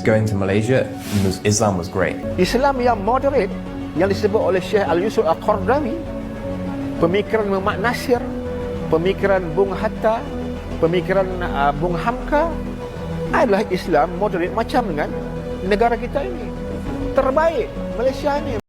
going to Malaysia, Islam was great. Islam yang moderate yang disebut oleh Syekh Al-Yusuf Al-Qaradawi, pemikiran Muhammad Nasir, pemikiran Bung Hatta, pemikiran Bung Hamka adalah Islam moderate macam dengan negara kita ini. Terbaik Malaysia ini.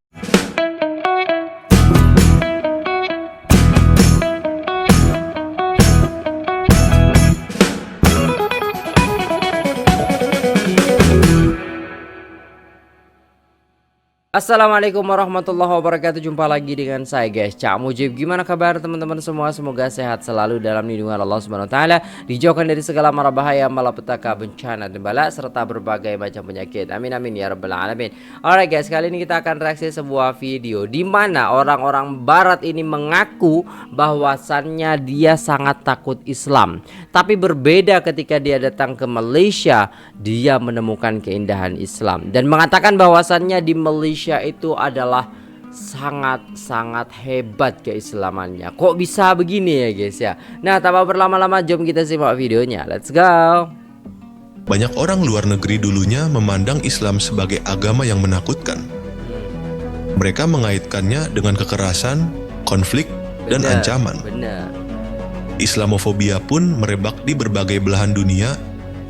Assalamualaikum warahmatullahi wabarakatuh. Jumpa lagi dengan saya guys, Cak Mujib. Gimana kabar teman-teman semua? Semoga sehat selalu dalam lindungan Allah Subhanahu wa taala, dijauhkan dari segala mara bahaya, malapetaka, bencana dan bala serta berbagai macam penyakit. Amin amin ya rabbal alamin. Alright guys, kali ini kita akan reaksi sebuah video di mana orang-orang barat ini mengaku bahwasannya dia sangat takut Islam. Tapi berbeda ketika dia datang ke Malaysia, dia menemukan keindahan Islam dan mengatakan bahwasannya di Malaysia itu adalah sangat-sangat hebat keislamannya. Kok bisa begini ya guys ya? Nah, tanpa berlama-lama jom kita simak videonya. Let's go. Banyak orang luar negeri dulunya memandang Islam sebagai agama yang menakutkan. Mereka mengaitkannya dengan kekerasan, konflik, dan ancaman. Benar. Islamofobia pun merebak di berbagai belahan dunia,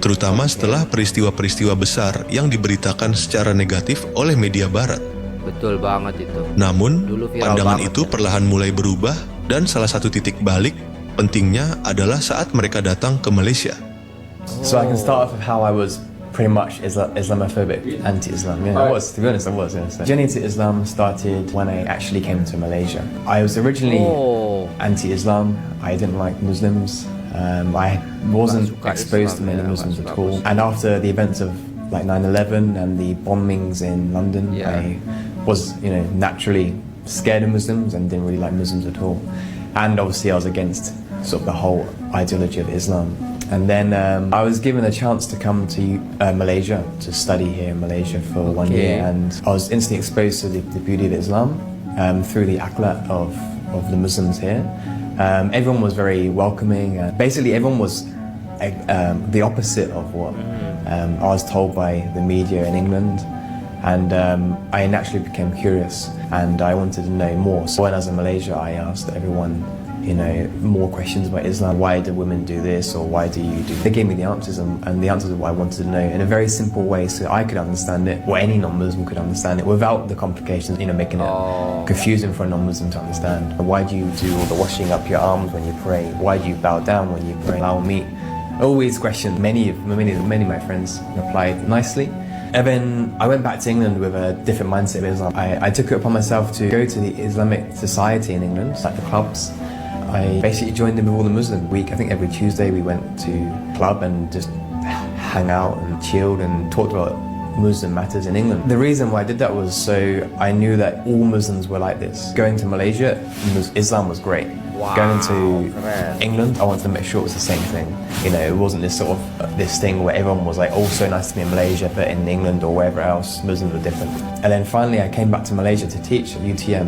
terutama setelah peristiwa-peristiwa besar yang diberitakan secara negatif oleh media barat. Betul banget itu. Namun, pandangan banget itu perlahan mulai berubah dan salah satu titik balik pentingnya adalah saat mereka datang ke Malaysia. So I can start off with how I was pretty much Islamophobic, anti-Islam. Yeah, I was, to be honest, I was. Yeah. So, journey to Islam started when I actually came to Malaysia. I was originally anti-Islam. I didn't like Muslims. I wasn't exposed to many Muslims at all. And after the events of like 9/11 and the bombings in London, I was, naturally scared of Muslims and didn't really like Muslims at all. And obviously I was against sort of the whole ideology of Islam. And then I was given a chance to come to Malaysia to study here in Malaysia for 1 year, and I was instantly exposed to the beauty of Islam through the akhlaq of the Muslims here. Everyone was very welcoming. Basically, everyone was the opposite of what I was told by the media in England. And I naturally became curious and I wanted to know more. So when I was in Malaysia, I asked everyone, more questions about Islam. Why do women do this, or why do you do? They gave me the answers, and the answers are what I wanted to know in a very simple way, so I could understand it, or any non-Muslim could understand it, without the complications, making it confusing for a non-Muslim to understand. Why do you do all the washing up your arms when you pray? Why do you bow down when you pray? Allow me. All these questions. Many of my friends replied nicely. And then I went back to England with a different mindset of Islam. I took it upon myself to go to the Islamic Society in England, like the clubs. I basically joined in with all the Muslim week. I think every Tuesday we went to club and just hang out and chilled and talked about Muslim matters in England. The reason why I did that was so I knew that all Muslims were like this. Going to Malaysia, Islam was great. Wow. Going to England, I wanted to make sure it was the same thing. It wasn't this sort of this thing where everyone was like, oh, so nice to be in Malaysia, but in England or wherever else, Muslims were different. And then finally I came back to Malaysia to teach at UTM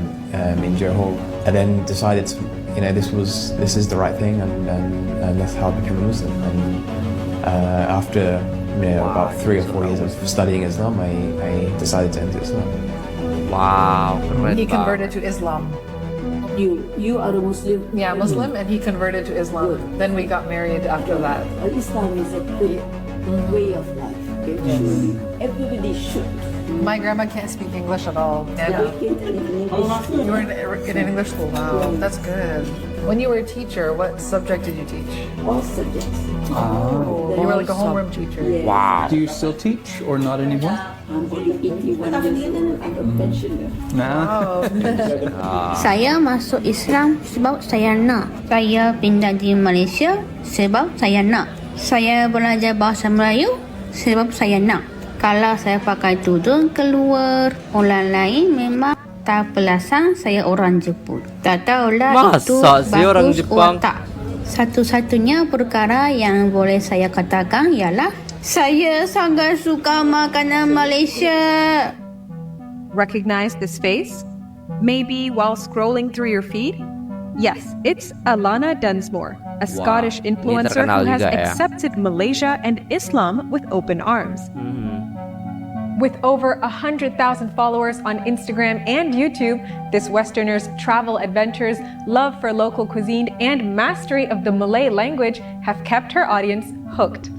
in Johor, and then decided to, this is the right thing, and that's how I became a Muslim. And after about 3 or 4 years of studying Islam, I decided to enter Islam. Wow. He converted to Islam. You are a Muslim? Yeah, Muslim, and he converted to Islam. Good. Then we got married after that. Islam is a good way of life. Okay? Everybody should. My grandma can't speak English at all. Yeah. You were in an English school. Wow, that's good. When you were a teacher, what subject did you teach? All subjects. Oh, you were like a homeroom teacher. Yeah. Wow. Do you still teach or not anymore? I'm only 81 years old. I'm a pensioner. Nah. Oh. Saya masuk Islam sebab saya nak. Saya pindah di Malaysia sebab saya nak. Saya belajar bahasa Melayu sebab saya nak. Kalau saya pakai tudung keluar, orang lain memang tak perasan saya orang Jepun. Tak tahulah itu bagus atau tak. Satu-satunya perkara yang boleh saya katakan ialah saya sangat suka makanan Malaysia. Recognize this face? Maybe while scrolling through your feed? Yes, it's Alana Dunsmore, a Scottish influencer who has accepted Malaysia and Islam with open arms. With over 100,000 followers on Instagram and YouTube, this Westerner's travel adventures, love for local cuisine, and mastery of the Malay language have kept her audience hooked.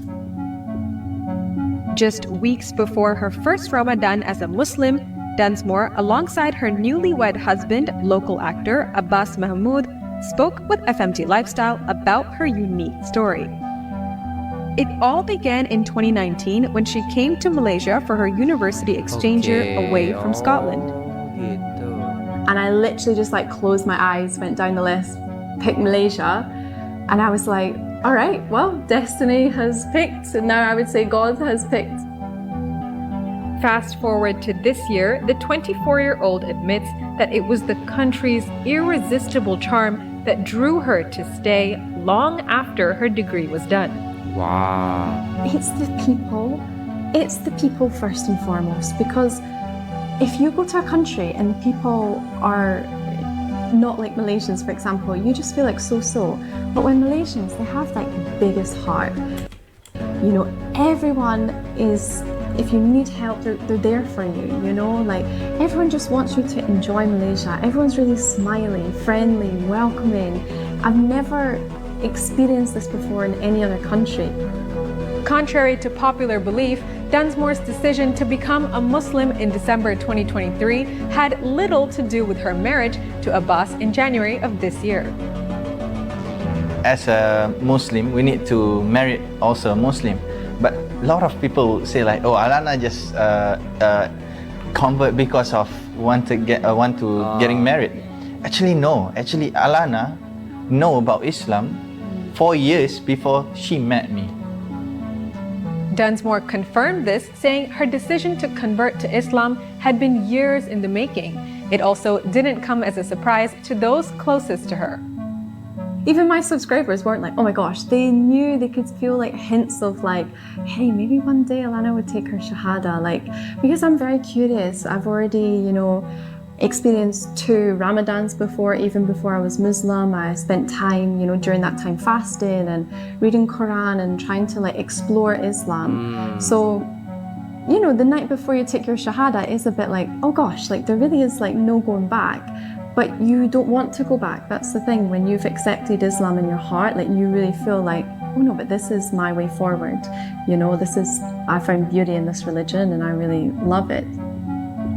Just weeks before her first Ramadan as a Muslim, Dunsmore, alongside her newlywed husband, local actor Abbas Mahmood, spoke with FMT Lifestyle about her unique story. It all began in 2019 when she came to Malaysia for her university exchange year away from Scotland. And I literally just closed my eyes, went down the list, picked Malaysia, and I was like, all right, well, destiny has picked, and now I would say God has picked. Fast forward to this year, the 24-year-old admits that it was the country's irresistible charm that drew her to stay long after her degree was done. Wow. It's the people. It's the people first and foremost, because if you go to a country and the people are not like Malaysians, for example, you just feel like so-so. But when Malaysians, they have the biggest heart. You know, everyone is, if you need help, they're there for you, you know? Everyone just wants you to enjoy Malaysia. Everyone's really smiley, friendly, welcoming. I've never experienced this before in any other country. Contrary to popular belief, Dunsmore's decision to become a Muslim in December 2023 had little to do with her marriage to Abbas in January of this year. As a Muslim, we need to marry also a Muslim. But a lot of people say oh, Alana just convert because of getting married. Actually, no. Actually, Alana know about Islam 4 years before she met me. Dunsmore confirmed this, saying her decision to convert to Islam had been years in the making. It also didn't come as a surprise to those closest to her. Even my subscribers weren't oh my gosh, they knew, they could feel hints of hey, maybe one day Alana would take her Shahada, because I'm very curious. I've already, experienced 2 Ramadans before, even before I was Muslim. I spent time, during that time fasting and reading Quran and trying to explore Islam. So, the night before you take your Shahada is a bit oh gosh, there really is no going back. But you don't want to go back. That's the thing. When you've accepted Islam in your heart, you really feel oh no, but this is my way forward. I found beauty in this religion and I really love it.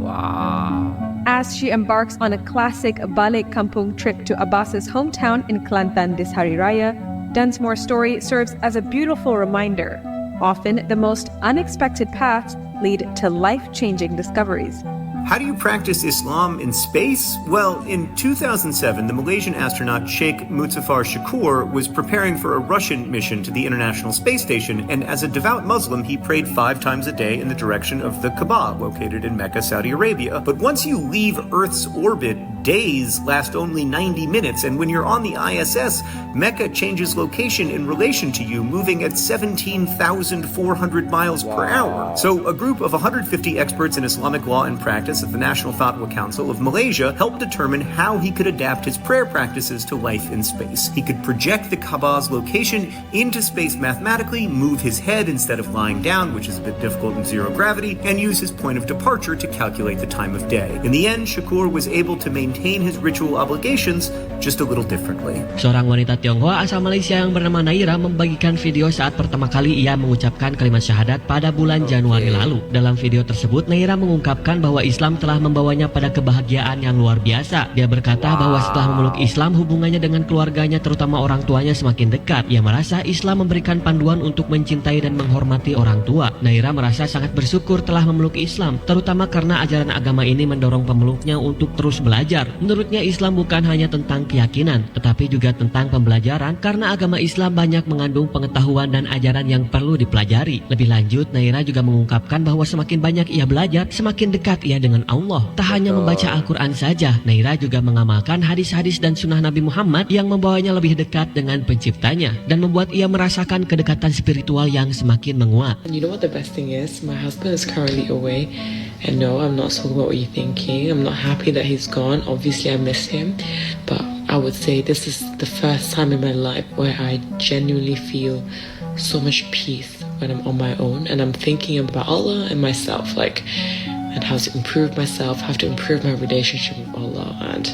Wow. As she embarks on a classic Balik Kampung trip to Abbas's hometown in Kelantan this Hari Raya, Dunsmore's story serves as a beautiful reminder. Often, the most unexpected paths lead to life-changing discoveries. How do you practice Islam in space? Well, in 2007, the Malaysian astronaut Sheikh Muzaffar Shakur was preparing for a Russian mission to the International Space Station, and as a devout Muslim, he prayed 5 times a day in the direction of the Kaaba, located in Mecca, Saudi Arabia. But once you leave Earth's orbit, days last only 90 minutes, and when you're on the ISS, Mecca changes location in relation to you, moving at 17,400 miles per hour. So a group of 150 experts in Islamic law and practice at the National Fatwa Council of Malaysia helped determine how he could adapt his prayer practices to life in space. He could project the Kaaba's location into space mathematically, move his head instead of lying down, which is a bit difficult in zero gravity, and use his point of departure to calculate the time of day. In the end, Shakur was able to maintain his ritual obligations just a little differently. Seorang wanita Tionghoa asal Malaysia yang bernama Naira membagikan video saat pertama kali ia mengucapkan kalimat syahadat pada bulan Januari lalu. Dalam video tersebut, Naira mengungkapkan bahwa Islam telah membawanya pada kebahagiaan yang luar biasa. Dia berkata bahwa setelah memeluk Islam, hubungannya dengan keluarganya terutama orang tuanya semakin dekat. Ia merasa Islam memberikan panduan untuk mencintai dan menghormati orang tua. Naira merasa sangat bersyukur telah memeluk Islam, terutama karena ajaran agama ini mendorong pemeluknya untuk terus belajar. Menurutnya Islam bukan hanya tentang keyakinan, tetapi juga tentang pembelajaran karena agama Islam banyak mengandung pengetahuan dan ajaran yang perlu dipelajari. Lebih lanjut, Naira juga mengungkapkan bahwa semakin banyak ia belajar, semakin dekat ia dengan Allah. Tak hanya membaca Al-Quran saja, Naira juga mengamalkan hadis-hadis dan sunnah Nabi Muhammad yang membawanya lebih dekat dengan penciptanya dan membuat ia merasakan kedekatan spiritual yang semakin menguat. You know what the best thing is? My husband is currently away, and no, I'm not talking about what you're thinking. I'm not happy that he's gone. Obviously, I miss him, but I would say this is the first time in my life where I genuinely feel so much peace when I'm on my own and I'm thinking about Allah and myself, like, and how to improve myself, how to improve my relationship with Allah, and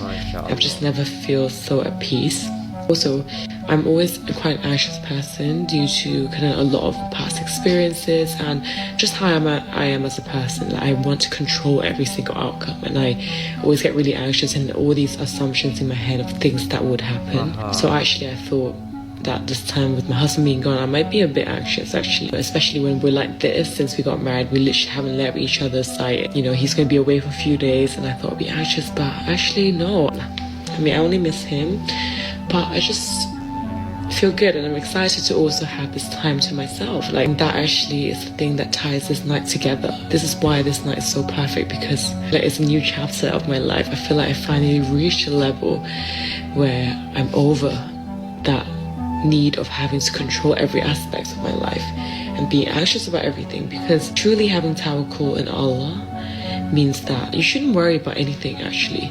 I've just never feel so at peace. Also, I'm always quite an anxious person due to kind of a lot of past experiences and just how I am as a person. Like, I want to control every single outcome, and I always get really anxious and all these assumptions in my head of things that would happen. So actually, I thought that this time with my husband being gone, I might be a bit anxious actually, especially when we're like this. Since we got married, we literally haven't left each other's sight. You know, he's going to be away for a few days, and I thought I'd be anxious, but actually no. I mean, I only miss him, but I just feel good, and I'm excited to also have this time to myself. Like, that actually is the thing that ties this night together. This is why this night is so perfect, because like, it's a new chapter of my life. I feel like I finally reached a level where I'm over that need of having to control every aspect of my life and being anxious about everything, because truly having tawakkul in Allah means that you shouldn't worry about anything actually,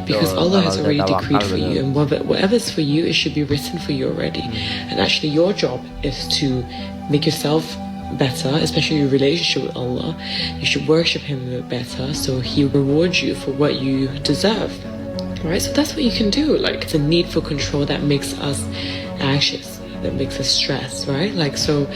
because Allah has already decreed for you, and whatever's for you, it should be written for you already. And actually your job is to make yourself better, especially your relationship with Allah. You should worship Him a bit better so He rewards you for what you deserve, right? So that's what you can do. Like, it's a need for control that makes us anxious, that makes us stressed, right? Like, so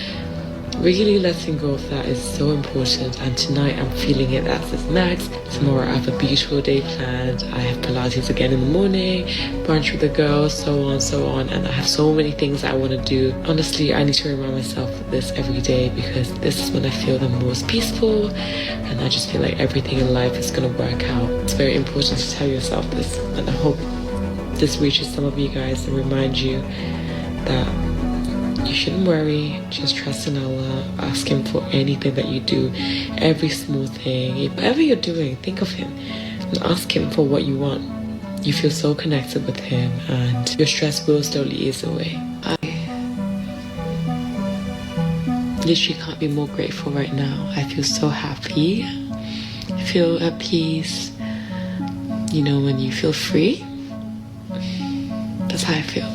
really letting go of that is so important, and tonight I'm feeling it as its max. Tomorrow I have a beautiful day planned. I have Pilates again in the morning, brunch with the girls, so on, and I have so many things I want to do. Honestly, I need to remind myself of this every day, because this is when I feel the most peaceful, and I just feel like everything in life is going to work out. It's very important to tell yourself this, and I hope this reaches some of you guys and remind you that you shouldn't worry, just trust in Allah, ask Him for anything that you do, every small thing, whatever you're doing, think of Him and ask Him for what you want. You feel so connected with Him, and your stress will slowly ease away. I literally can't be more grateful right now. I feel so happy, I feel at peace. You know, when you feel free, that's how I feel.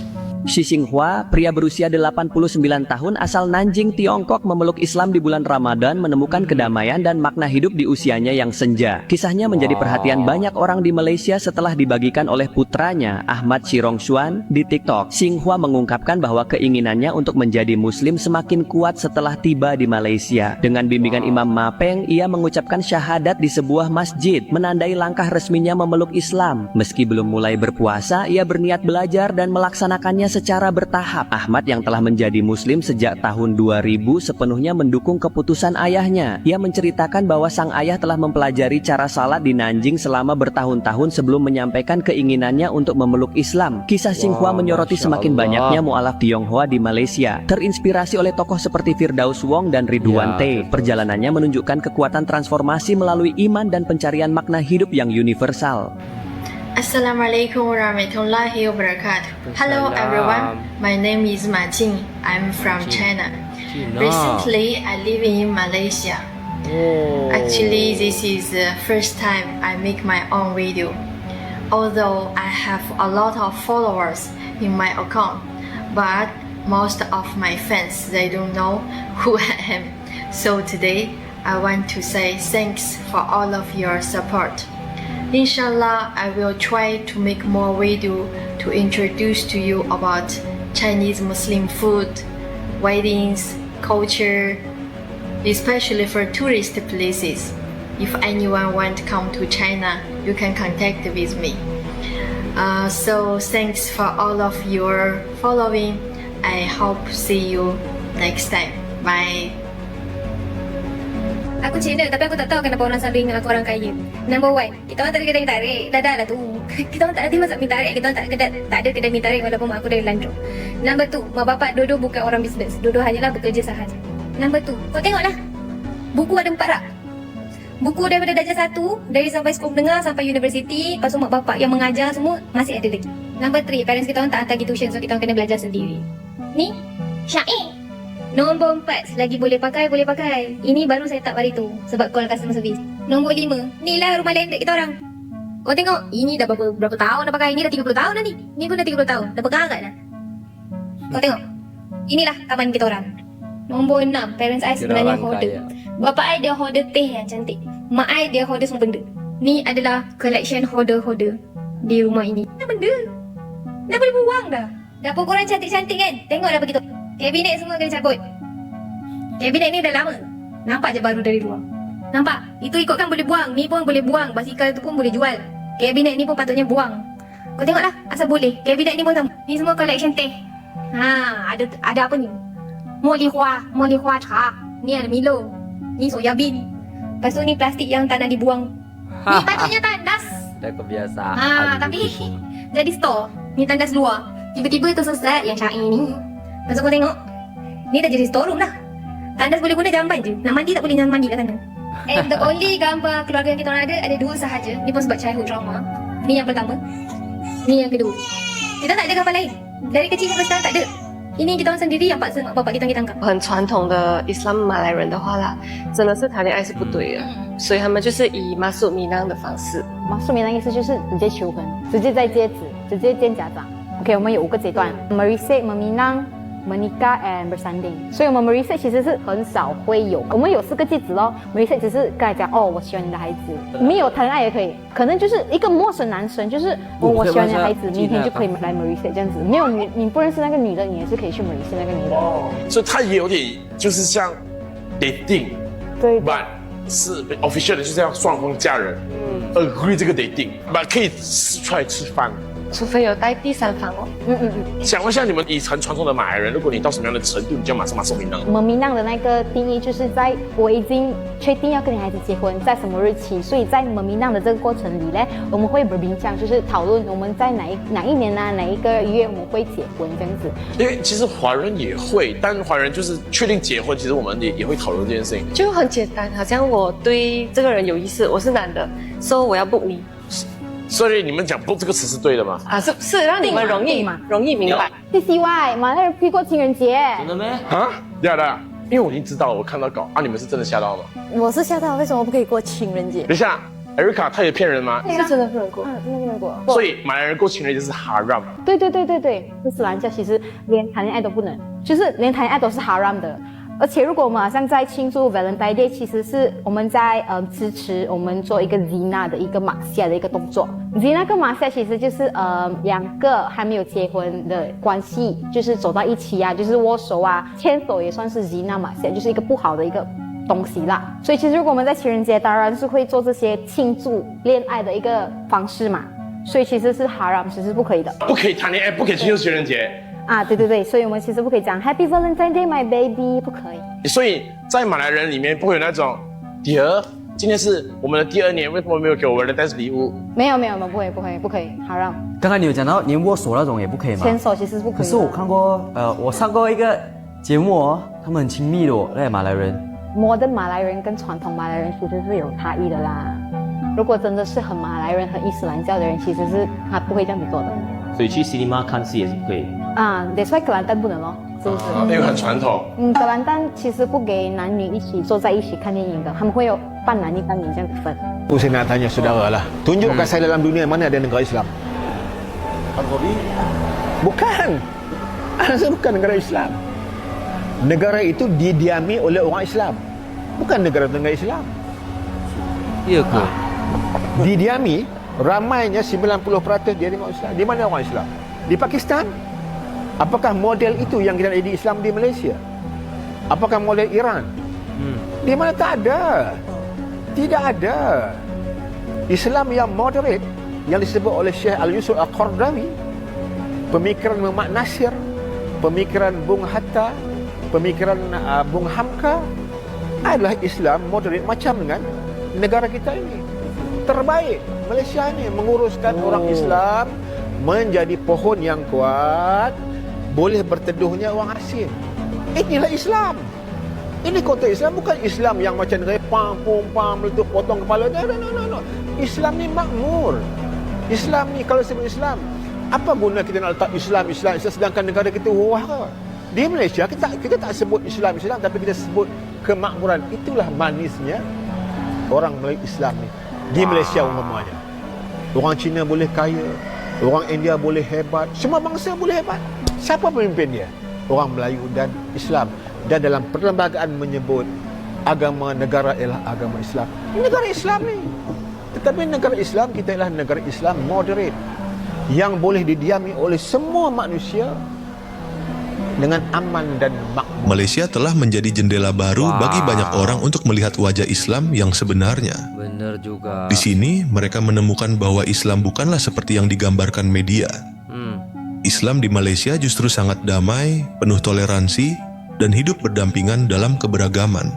Xi Xinghua, pria berusia 89 tahun asal Nanjing, Tiongkok, memeluk Islam di bulan Ramadan, menemukan kedamaian dan makna hidup di usianya yang senja. Kisahnya menjadi perhatian banyak orang di Malaysia setelah dibagikan oleh putranya, Ahmad Shirongxuan, di TikTok. Xinghua mengungkapkan bahwa keinginannya untuk menjadi muslim semakin kuat setelah tiba di Malaysia. Dengan bimbingan Imam Mapeng, ia mengucapkan syahadat di sebuah masjid, menandai langkah resminya memeluk Islam. Meski belum mulai berpuasa, ia berniat belajar dan melaksanakannya secara bertahap. Ahmad yang telah menjadi muslim sejak tahun 2000 sepenuhnya mendukung keputusan ayahnya. Ia menceritakan bahwa sang ayah telah mempelajari cara salat di Nanjing selama bertahun-tahun sebelum menyampaikan keinginannya untuk memeluk Islam. Kisah Xinghua menyoroti semakin banyaknya mualaf Tionghoa di Malaysia. Terinspirasi oleh tokoh seperti Firdaus Wong dan Ridwan T. Perjalanannya menunjukkan kekuatan transformasi melalui iman dan pencarian makna hidup yang universal. Assalamualaikum warahmatullahi wabarakatuh. Hello everyone, my name is Ma Jing. I'm from China. Recently, I live in Malaysia. Actually, this is the first time I make my own video. Although I have a lot of followers in my account, but most of my fans, they don't know who I am. So today, I want to say thanks for all of your support. Inshallah, I will try to make more video to introduce to you about Chinese Muslim food, weddings, culture, especially for tourist places. If anyone want to come to China, you can contact with me. So thanks for all of your following. I hope see you next time. Bye. Aku Cina tapi aku tak tahu kenapa orang selalu ingat aku orang kaya. Number one, kita orang tak ada kedai minta tarik. Dah lah tu. Kita orang tak ada masak minta tarik. Kita orang tak ada kedai minta tarik walaupun mak aku dari Landro. Number two, mak bapak dua-dua bukan orang bisnes. Dua-dua hanyalah bekerja sahaja. Number two, kau tengoklah. Buku ada 4 rak. Buku daripada darjah 1, dari sampai sekolah menengah sampai universiti. Lepas tu mak bapak yang mengajar semua masih ada lagi. Number 3, parents kita orang tak hantar pergi tuition, so kita orang kena belajar sendiri. Ni, Syair. Nombor 4, lagi boleh pakai. Ini baru saya tak hari tu sebab call customer service. Nombor 5, ni lah rumah landed kita orang. Kau tengok, ini dah berapa tahun dah pakai. Ini dah 30 tahun dah ni. Ni pun dah 30 tahun. Dah pegang kat dah. Kau tengok, inilah taman kita orang. Nombor 6, parents I sebenarnya orang hoarder. kaya. Bapa I dia hoarder teh yang cantik. Mak I dia hoarder semua benda. Ni adalah collection hoarder di rumah ini. Apa benda? Dah boleh buang dah. Dapur korang cantik-cantik kan? Tengok dah begitu. Kabinet semua kena cabut. Kabinet ni dah lama. Nampak je baru dari luar. Nampak? Itu ikutkan boleh buang. Ni pun boleh buang. Basikal tu pun boleh jual. Kabinet ni pun patutnya buang. Kau tengoklah, asal boleh. Kabinet ni pun sama. Ni semua collection teh. Ada apa ni? Moli hua cha. Ni ada Milo. Ni soya bean. Lepas tu ni plastik yang tak nak dibuang. Ni patutnya tandas. Dah kebiasaan. Tapi jadi store. Ni tandas luar. Tiba-tiba tersesat yang Syai ni. Lepas tu kau tengok. Ni dah jadi storeroom dah. Tandas boleh guna jamban je. Nak mandi tak boleh jangan mandi kat sana. And the only gambar keluarga yang kita orang ada 2 sahaja. Ni pun sebab childhood trauma. Ni yang pertama. Ni yang kedua. Kita tak ada gambar lain. Dari kecil sampai sekarang tak ada. Ini kita orang sendiri yang paksa mak bapak kita tangkap. 很传统的伊斯兰马来人的话啦，真的是谈恋爱是不对的，所以他们就是以马术米囊的方式。马术米囊意思就是直接求婚，直接在戒指，直接见家长。OK， 我们有5个阶段 ：merisik、meminang、menikah and bersanding。所以我们 merisik 其实是很少会有，我们有4个戒指咯。merisik 只是跟他讲哦，我喜欢你的孩子，没有谈恋爱也可以，可能就是一个陌生男生，就是我喜欢你的孩子，明天就可以来 merisik 这样子。没有你不认识那个女的，你也是可以去 merisik 那个女的。所以他也有点就是像 dating， 对，but 是 official 的，就是要双方家人agree 这个 dating，but 可以出来吃饭。除非有带第三方哦。想问一下你们以很传统的马来人，如果你到什么样的程度，你就马上米囊？我们米囊的那个定义就是在我已经确定要跟你孩子结婚，在什么日期，所以在我们米囊的这个过程里呢，我们会berbincang，就是讨论我们在哪一年啊，哪一个月我们会结婚这样子。因为其实华人也会，但华人就是确定结婚，其实我们也会讨论这件事情。就很简单，好像我对这个人有意思，我是男的，所以我要 book 你。所以你们讲不这个词是对的吗？是让你们容易明白。CCY 马来人可以过情人节。真的咩？啊，对啊，因为我已经知道了，我看到稿啊，你们是真的吓到吗？我是吓到，为什么不可以过情人节？等一下，Erica 她也骗人吗？是真的不能过，真的不能过。所以马来人过情人节是 haram。对，伊斯兰教其实连谈恋爱都不能，就是连谈恋爱都是 haram 的。而且如果我们好像在庆祝 Valentine Day， 其实是我们在支持我们做一个 zina 的一个马夏的一个动作。zina 跟马夏其实就是2个还没有结婚的关系，就是走到一起啊，就是握手啊，牵手也算是 zina 马夏，就是一个不好的一个东西啦。所以其实如果我们在情人节，当然是会做这些庆祝恋爱的一个方式嘛。所以其实是 haram， 其实是不可以的。不可以谈恋爱，不可以庆祝情人节。啊，对，所以我们其实不可以讲 Happy Valentine Day, my baby， 不可以。所以在马来人里面不会有那种，Dear， 今天是我们的第2年，为什么没有给我 Valentine's 礼物？没有，不可以，好让。刚才你有讲到连握手那种也不可以吗？牵手其实是不可以。可是我看过，我上过一个节目哦，他们很亲密的哦，那些马来人。Modern 马来人跟传统马来人其实是有差异的啦。如果真的是很马来人、很伊斯兰教的人，其实是他不会这样子做的。所以去 cinema 看戏也是不可以。that's why 格兰丹不能咯，是不是？因为很传统。格兰丹其实不给男女一起坐在一起看电影的，他们会有半男一半女这样子分。Saya nak tanya saudara lah, tunjukkan saya dalam dunia mana ada negara Islam. Bukan, saya bukan negara Islam. Negara itu didiami oleh orang Islam, bukan negara-negara Islam. Iya ke? Didiami, ramainya 90% dia tengok Islam. Di mana orang Islam? Di Pakistan? Apakah model itu yang kita lihat di Islam di Malaysia? Apakah model Iran? Di mana tak ada. Tidak ada. Islam yang moderate yang disebut oleh Syekh Al-Yusuf Al-Qaradawi, pemikiran Muhammad Nasir, pemikiran Bung Hatta, pemikiran Bung Hamka adalah Islam moderate macam dengan negara kita ini. Terbaik Malaysia ini menguruskan orang Islam menjadi pohon yang kuat, boleh berteduhnya orang asing. Inilah Islam. Ini konteks Islam, bukan Islam yang macam repang, pom-pam, meletup, potong kepala. No. Islam ni makmur. Islam ni, kalau sebut Islam, apa guna kita nak letak Islam sedangkan negara kita wah. Di Malaysia, kita tak sebut Islam, tapi kita sebut kemakmuran. Itulah manisnya orang Melayu Islam ni. Di Malaysia umpamanya. Orang Cina boleh kaya, orang India boleh hebat, semua bangsa boleh hebat. Siapa pemimpin dia? Orang Melayu dan Islam. Dan dalam perlembagaan menyebut agama negara ialah agama Islam. Ini negara Islam ni. Tetapi negara Islam kita ialah negara Islam moderate yang boleh didiami oleh semua manusia dengan aman dan makmur. Malaysia telah menjadi jendela baru bagi banyak orang untuk melihat wajah Islam yang sebenarnya. Benar juga. Di sini mereka menemukan bahwa Islam bukanlah seperti yang digambarkan media. Islam di Malaysia justru sangat damai, penuh toleransi, dan hidup berdampingan dalam keberagaman.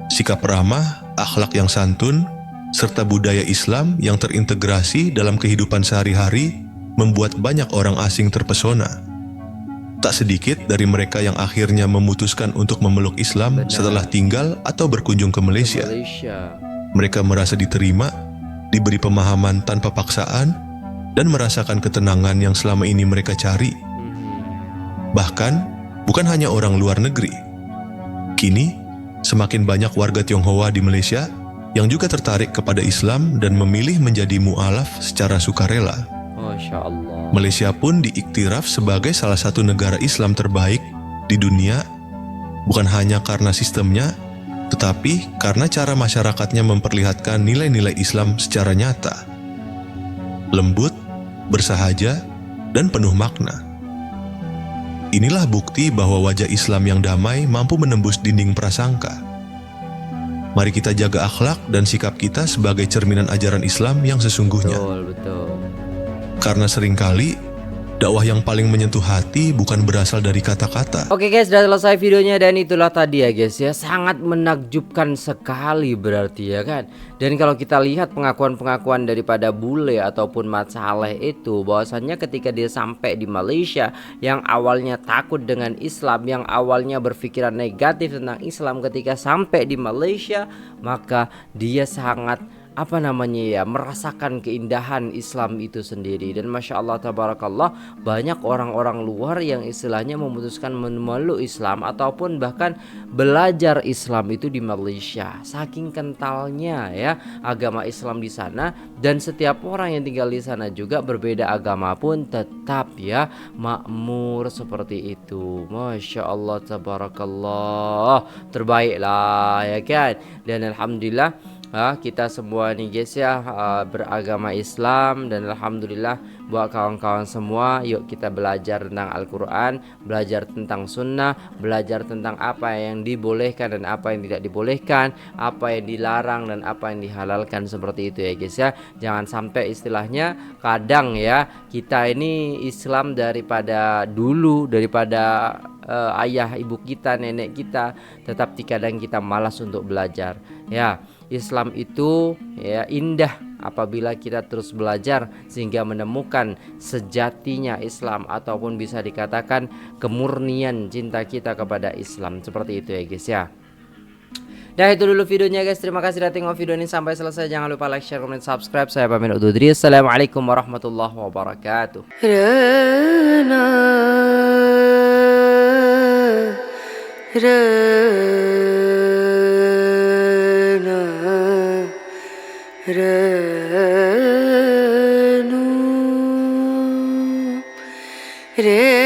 Sikap ramah, akhlak yang santun, serta budaya Islam yang terintegrasi dalam kehidupan sehari-hari membuat banyak orang asing terpesona. Tak sedikit dari mereka yang akhirnya memutuskan untuk memeluk Islam setelah tinggal atau berkunjung ke Malaysia. Mereka merasa diterima, diberi pemahaman tanpa paksaan, dan merasakan ketenangan yang selama ini mereka cari. Bahkan, bukan hanya orang luar negeri. Kini, semakin banyak warga Tionghoa di Malaysia yang juga tertarik kepada Islam dan memilih menjadi mu'alaf secara sukarela. Masya Allah. Malaysia pun diiktiraf sebagai salah satu negara Islam terbaik di dunia, bukan hanya karena sistemnya, tetapi karena cara masyarakatnya memperlihatkan nilai-nilai Islam secara nyata. Lembut, bersahaja, dan penuh makna. Inilah bukti bahwa wajah Islam yang damai mampu menembus dinding prasangka. Mari kita jaga akhlak dan sikap kita sebagai cerminan ajaran Islam yang sesungguhnya. Betul. Karena seringkali dakwah yang paling menyentuh hati bukan berasal dari kata-kata. Oke guys, sudah selesai videonya dan itulah tadi ya guys ya, sangat menakjubkan sekali berarti ya kan. Dan kalau kita lihat pengakuan-pengakuan daripada bule ataupun Mat Saleh itu, bahwasannya ketika dia sampai di Malaysia, yang awalnya takut dengan Islam, yang awalnya berpikiran negatif tentang Islam, ketika sampai di Malaysia maka dia sangat merasakan keindahan Islam itu sendiri. Dan Masya Allah tabarakallah, banyak orang-orang luar yang istilahnya memutuskan memeluk Islam ataupun bahkan belajar Islam itu di Malaysia. Saking kentalnya ya agama Islam di sana, dan setiap orang yang tinggal di sana juga berbeda agama pun tetap ya makmur seperti itu. Masya Allah tabarakallah, terbaiklah ya kan. Dan alhamdulillah kita semua nih guys ya beragama Islam, dan alhamdulillah buat kawan-kawan semua, yuk kita belajar tentang Al-Quran, belajar tentang sunnah, belajar tentang apa yang dibolehkan dan apa yang tidak dibolehkan, apa yang dilarang dan apa yang dihalalkan, seperti itu ya guys ya. Jangan sampai istilahnya kadang ya kita ini Islam daripada dulu, daripada ayah ibu kita, nenek kita, tetap kadang kita malas untuk belajar ya. Islam itu ya indah apabila kita terus belajar sehingga menemukan sejatinya Islam, ataupun bisa dikatakan kemurnian cinta kita kepada Islam, seperti itu ya guys ya. Nah itu dulu videonya guys, terima kasih sudah tengok video ini sampai selesai. Jangan lupa like, share, komen, subscribe. Saya pamit undur diri. Assalamualaikum warahmatullahi wabarakatuh. Re